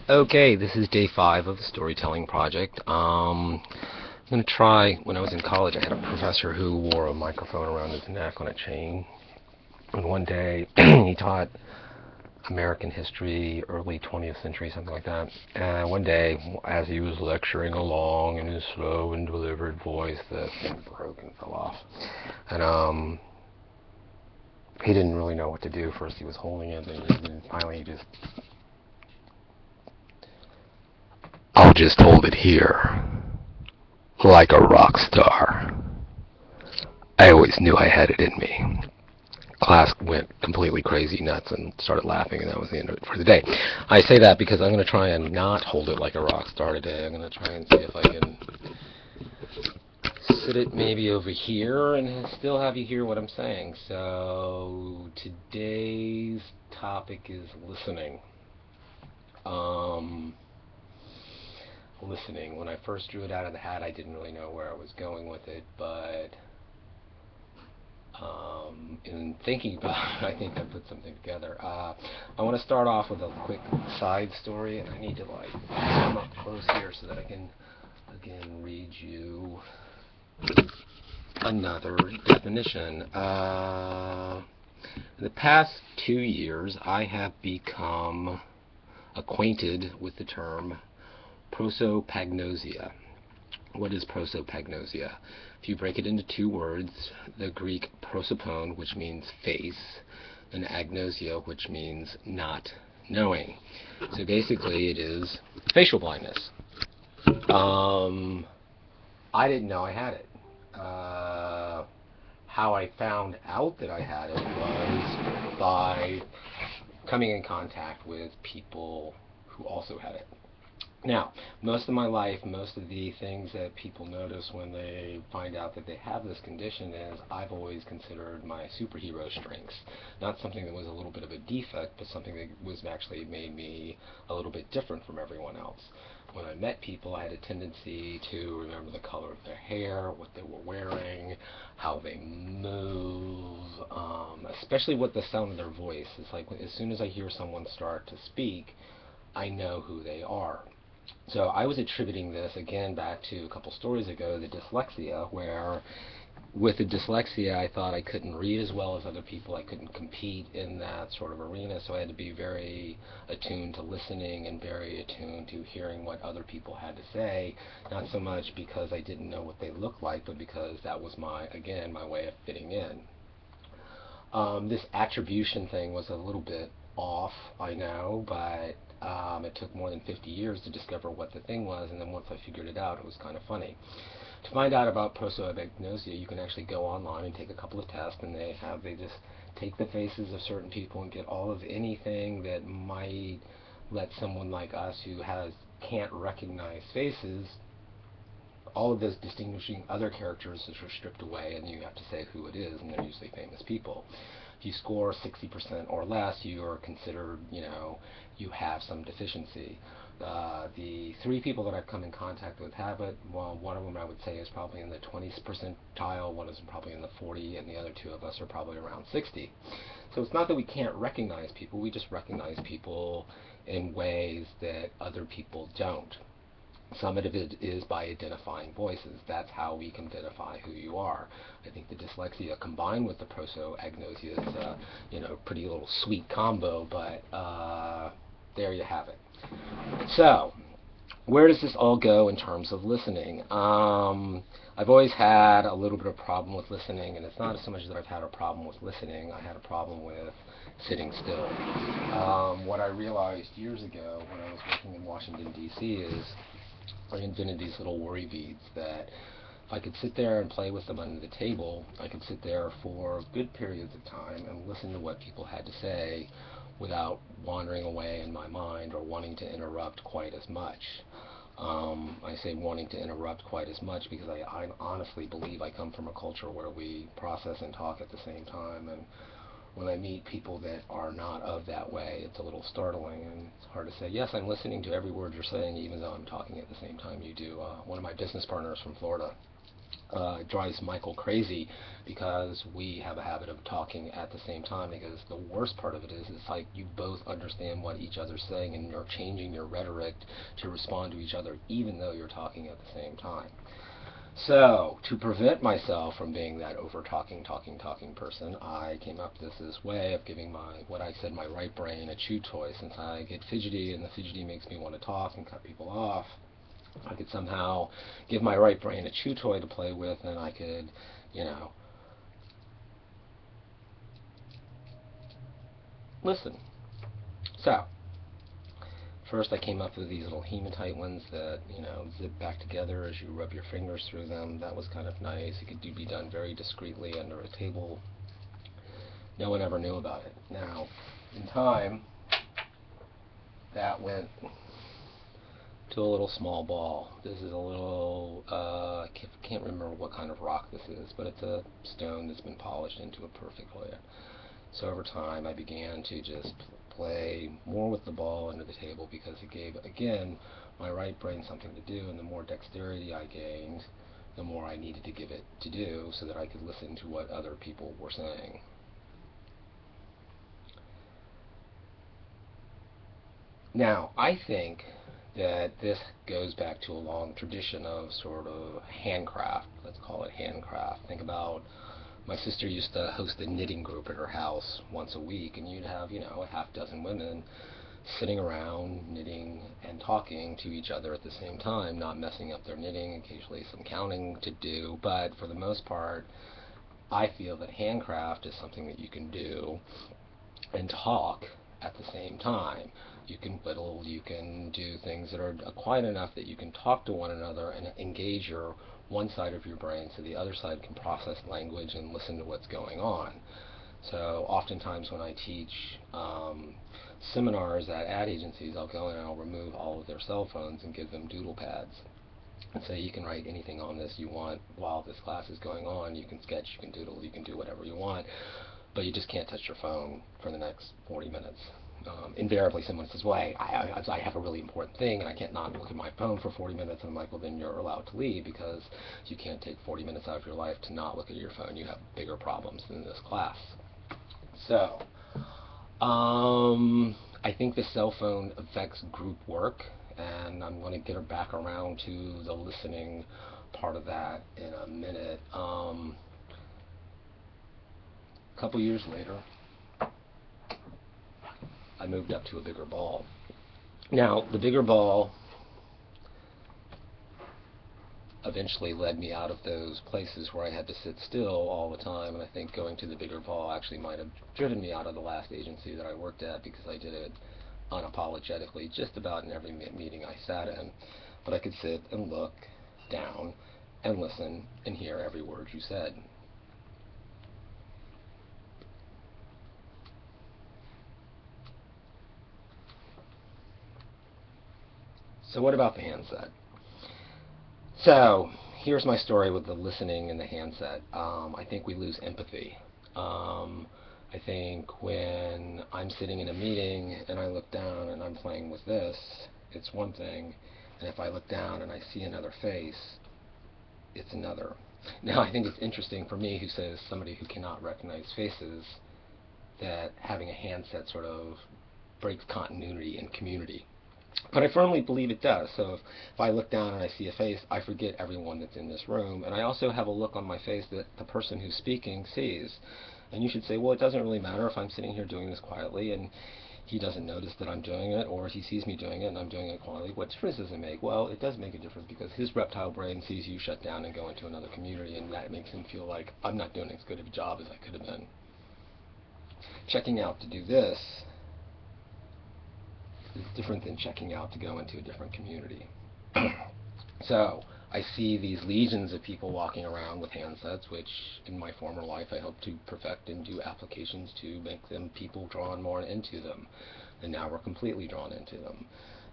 Okay, this is day 5 of the storytelling project. I'm going to try. When I was in college, I had a professor who wore a microphone around his neck on a chain. And one day, he taught American history, early 20th century, something like that. And one day, as he was lecturing along in his slow and delivered voice, the thing broke and fell off. And he didn't really know what to do. First, he was holding it, and finally, he just I'll just hold it here, like a rock star. I always knew I had it in me. Class went completely crazy nuts and started laughing, and that was the end of it for the day. I say that because I'm going to try and not hold it like a rock star today. I'm going to try and see if I can sit it maybe over here and still have you hear what I'm saying. So today's topic is listening. Um, Listening. When I first drew it out of the hat, I didn't really know where I was going with it, but in thinking about it, I think I put something together. I want to start off with a quick side story, and I need to like come up close here so that I can again read you another definition. In the past 2 years, I have become acquainted with the term prosopagnosia. What is prosopagnosia? If you break it into two words, the Greek prosopon, which means face, and agnosia, which means not knowing. So basically it is facial blindness. I didn't know I had it. How I found out that I had it was by coming in contact with people who also had it. Now, most of my life, most of the things that people notice when they find out that they have this condition is I've always considered my superhero strengths. Not something that was a little bit of a defect, but something that was actually made me a little bit different from everyone else. When I met people, I had a tendency to remember the color of their hair, what they were wearing, how they move, especially what the sound of their voice. It's like as soon as I hear someone start to speak, I know who they are. So I was attributing this again back to a couple stories ago, the dyslexia, where with the dyslexia I thought I couldn't read as well as other people. I couldn't compete in that sort of arena, so I had to be very attuned to listening and very attuned to hearing what other people had to say, not so much because I didn't know what they looked like, but because that was my way of fitting in. This attribution thing was a little bit off, I know, but it took more than 50 years to discover what the thing was, and then once I figured it out, it was kind of funny. To find out about prosopagnosia, you can actually go online and take a couple of tests, and they just take the faces of certain people and get all of anything that might let someone like us who can't recognize faces, all of those distinguishing other characters are stripped away, and you have to say who it is, and they're usually famous people. If you score 60% or less, you are considered, you have some deficiency. The three people that I've come in contact with have it. Well, one of them I would say is probably in the 20th percentile, one is probably in the 40, and the other two of us are probably around 60. So it's not that we can't recognize people, we just recognize people in ways that other people don't. Some of it is by identifying voices. That's how we can identify who you are. I think the dyslexia combined with the prosopagnosia is a pretty little sweet combo, but there you have it. So, where does this all go in terms of listening? I've always had a little bit of problem with listening, and it's not so much that I've had a problem with listening. I had a problem with sitting still. What I realized years ago when I was working in Washington, D.C. is I invented these little worry beads that if I could sit there and play with them under the table, I could sit there for good periods of time and listen to what people had to say without wandering away in my mind or wanting to interrupt quite as much. I say wanting to interrupt quite as much because I honestly believe I come from a culture where we process and talk at the same time, and when I meet people that are not of that way, it's a little startling, and it's hard to say, yes, I'm listening to every word you're saying, even though I'm talking at the same time you do. One of my business partners from Florida, drives Michael crazy because we have a habit of talking at the same time, because the worst part of it is it's like you both understand what each other's saying and you're changing your rhetoric to respond to each other even though you're talking at the same time. So, to prevent myself from being that over talking person, I came up with this way of giving what I said, my right brain a chew toy. Since I get fidgety and the fidgety makes me want to talk and cut people off, I could somehow give my right brain a chew toy to play with, and I could, listen. So, first I came up with these little hematite ones that, zip back together as you rub your fingers through them. That was kind of nice. It could be done very discreetly under a table. No one ever knew about it. Now, in time, that went to a little small ball. This is a little, I can't remember what kind of rock this is, but it's a stone that's been polished into a perfect layer. So over time I began to just play more with the ball under the table, because it gave, again, my right brain something to do, and the more dexterity I gained, the more I needed to give it to do so that I could listen to what other people were saying. Now, I think that this goes back to a long tradition of sort of handcraft. Let's call it handcraft. Think about, my sister used to host a knitting group at her house once a week, and you'd have, a half dozen women sitting around knitting and talking to each other at the same time, not messing up their knitting, occasionally some counting to do, but for the most part, I feel that handcraft is something that you can do and talk at the same time. You can whittle, you can do things that are quiet enough that you can talk to one another and engage your one side of your brain so the other side can process language and listen to what's going on. So oftentimes when I teach seminars at ad agencies, I'll go in and I'll remove all of their cell phones and give them doodle pads and say, you can write anything on this you want while this class is going on. You can sketch, you can doodle, you can do whatever you want, but you just can't touch your phone for the next 40 minutes. Invariably someone says, well, I have a really important thing and I can't not look at my phone for 40 minutes. And I'm like, well, then you're allowed to leave, because you can't take 40 minutes out of your life to not look at your phone. You have bigger problems than this class. So, I think the cell phone affects group work, and I'm going to get her back around to the listening part of that in a minute. A couple years later, I moved up to a bigger ball. Now, the bigger ball eventually led me out of those places where I had to sit still all the time, and I think going to the bigger ball actually might have driven me out of the last agency that I worked at, because I did it unapologetically just about in every meeting I sat in. But I could sit and look down and listen and hear every word you said. So what about the handset? So here's my story with the listening and the handset. I think we lose empathy. I think when I'm sitting in a meeting and I look down and I'm playing with this, it's one thing, and if I look down and I see another face, it's another. Now, I think it's interesting for me, who says somebody who cannot recognize faces, that having a handset sort of breaks continuity and community. But I firmly believe it does. So if I look down and I see a face, I forget everyone that's in this room. And I also have a look on my face that the person who's speaking sees. And you should say, well, it doesn't really matter if I'm sitting here doing this quietly and he doesn't notice that I'm doing it, or he sees me doing it and I'm doing it quietly. What difference does it make? Well, it does make a difference, because his reptile brain sees you shut down and go into another community, and that makes him feel like I'm not doing as good of a job as I could have been. Checking out to do this is different than checking out to go into a different community. So I see these legions of people walking around with handsets, which in my former life I hope to perfect and do applications to make them people drawn more into them. And now we're completely drawn into them.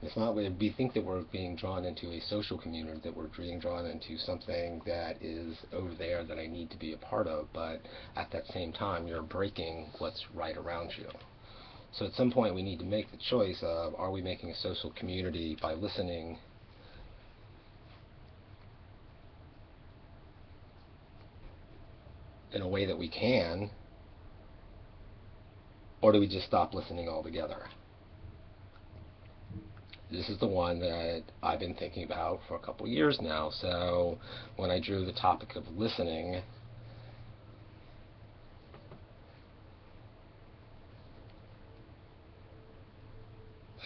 It's not, we think that we're being drawn into a social community, that we're being drawn into something that is over there that I need to be a part of, but at that same time you're breaking what's right around you. So at some point we need to make the choice of, are we making a social community by listening in a way that we can, or do we just stop listening altogether? This is the one that I've been thinking about for a couple years now. So when I drew the topic of listening,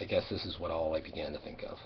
I guess this is what all I began to think of.